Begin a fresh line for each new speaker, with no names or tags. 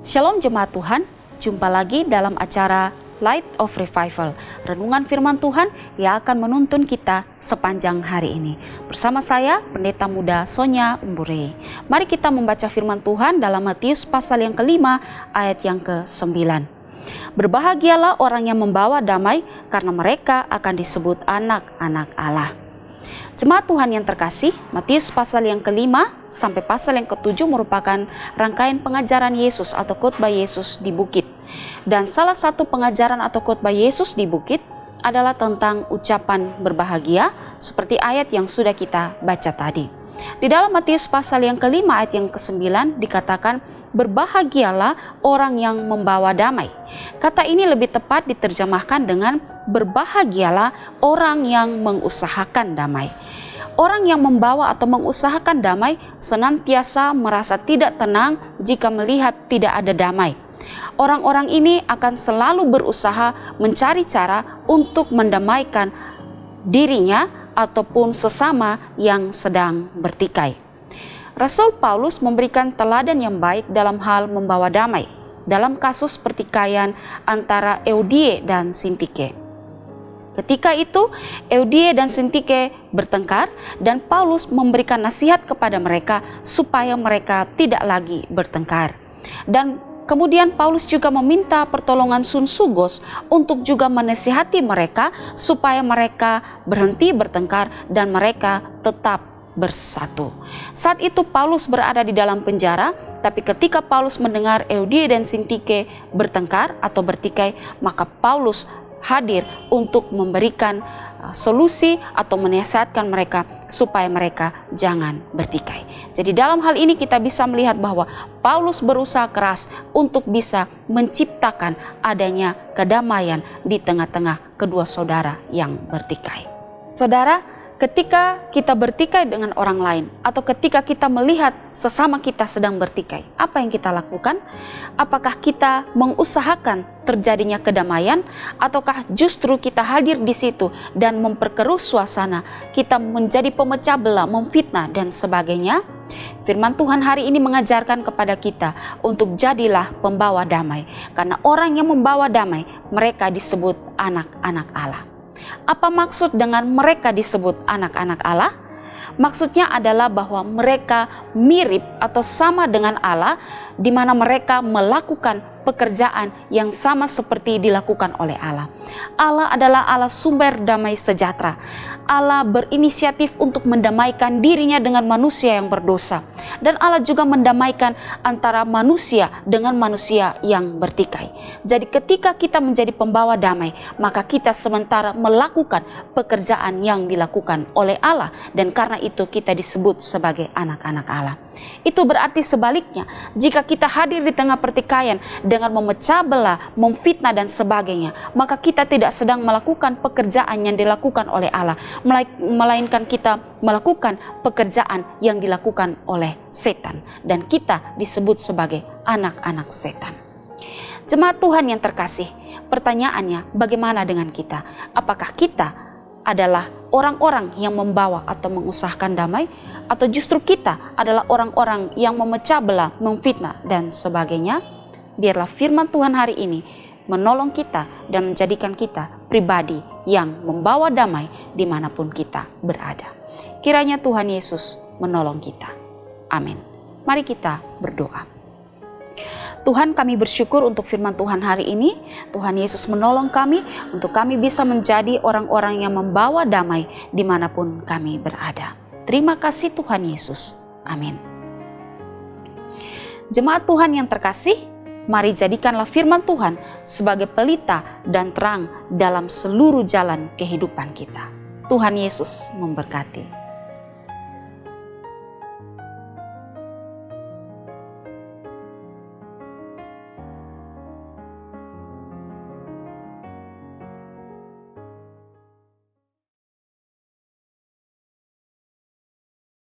Shalom jemaat Tuhan, jumpa lagi dalam acara Light of Revival, renungan firman Tuhan yang akan menuntun kita sepanjang hari ini. Bersama saya, Pendeta Muda Sonya Umbure. Mari kita membaca firman Tuhan dalam Matius pasal yang kelima, ayat yang ke-9. Berbahagialah orang yang membawa damai, karena mereka akan disebut anak-anak Allah. Jemaat Tuhan yang terkasih, Matius pasal yang kelima sampai pasal yang ke-7 merupakan rangkaian pengajaran Yesus atau khotbah Yesus di bukit. Dan salah satu pengajaran atau khotbah Yesus di bukit adalah tentang ucapan berbahagia seperti ayat yang sudah kita baca tadi. Di dalam Matius pasal yang kelima ayat yang ke-9 dikatakan, berbahagialah orang yang membawa damai. Kata ini lebih tepat diterjemahkan dengan berbahagialah orang yang mengusahakan damai. Orang yang membawa atau mengusahakan damai senantiasa merasa tidak tenang jika melihat tidak ada damai. Orang-orang ini akan selalu berusaha mencari cara untuk mendamaikan dirinya ataupun sesama yang sedang bertikai. Rasul Paulus memberikan teladan yang baik dalam hal membawa damai dalam kasus pertikaian antara Eudie dan Sintike. Ketika itu Eudie dan Sintike bertengkar dan Paulus memberikan nasihat kepada mereka supaya mereka tidak lagi bertengkar. Dan kemudian Paulus juga meminta pertolongan Sun Sugos untuk juga menasihati mereka supaya mereka berhenti bertengkar dan mereka tetap bersatu. Saat itu Paulus berada di dalam penjara, tapi ketika Paulus mendengar Eudie dan Sintike bertengkar atau bertikai, maka Paulus hadir untuk memberikan solusi atau menasihatkan mereka supaya mereka jangan bertikai. Jadi dalam hal ini kita bisa melihat bahwa Paulus berusaha keras untuk bisa menciptakan adanya kedamaian di tengah-tengah kedua saudara yang bertikai. Saudara, ketika kita bertikai dengan orang lain atau ketika kita melihat sesama kita sedang bertikai, apa yang kita lakukan? Apakah kita mengusahakan terjadinya kedamaian ataukah justru kita hadir di situ dan memperkeruh suasana, kita menjadi pemecah belah, memfitnah dan sebagainya? Firman Tuhan hari ini mengajarkan kepada kita untuk jadilah pembawa damai, karena orang yang membawa damai, mereka disebut anak-anak Allah. Apa maksud dengan mereka disebut anak-anak Allah? Maksudnya adalah bahwa mereka mirip atau sama dengan Allah, di mana mereka melakukan pekerjaan yang sama seperti dilakukan oleh Allah. Allah adalah Allah sumber damai sejahtera. Allah berinisiatif untuk mendamaikan dirinya dengan manusia yang berdosa. Dan Allah juga mendamaikan antara manusia dengan manusia yang bertikai. Jadi ketika kita menjadi pembawa damai, maka kita sementara melakukan pekerjaan yang dilakukan oleh Allah. Dan karena itu kita disebut sebagai anak-anak Allah. Itu berarti sebaliknya, jika kita hadir di tengah pertikaian dengan memecah belah, memfitnah dan sebagainya, maka kita tidak sedang melakukan pekerjaan yang dilakukan oleh Allah, melainkan kita melakukan pekerjaan yang dilakukan oleh setan, dan kita disebut sebagai anak-anak setan. Jemaat Tuhan yang terkasih, pertanyaannya bagaimana dengan kita? Apakah kita adalah orang-orang yang membawa atau mengusahakan damai, atau justru kita adalah orang-orang yang memecah belah, memfitnah dan sebagainya? Biarlah firman Tuhan hari ini menolong kita dan menjadikan kita pribadi yang membawa damai dimanapun kita berada. Kiranya Tuhan Yesus menolong kita. Amin. Mari kita berdoa. Tuhan, kami bersyukur untuk firman Tuhan hari ini. Tuhan Yesus menolong kami untuk kami bisa menjadi orang-orang yang membawa damai dimanapun kami berada. Terima kasih Tuhan Yesus. Amin. Jemaat Tuhan yang terkasih, mari jadikanlah firman Tuhan sebagai pelita dan terang dalam seluruh jalan kehidupan kita. Tuhan Yesus memberkati.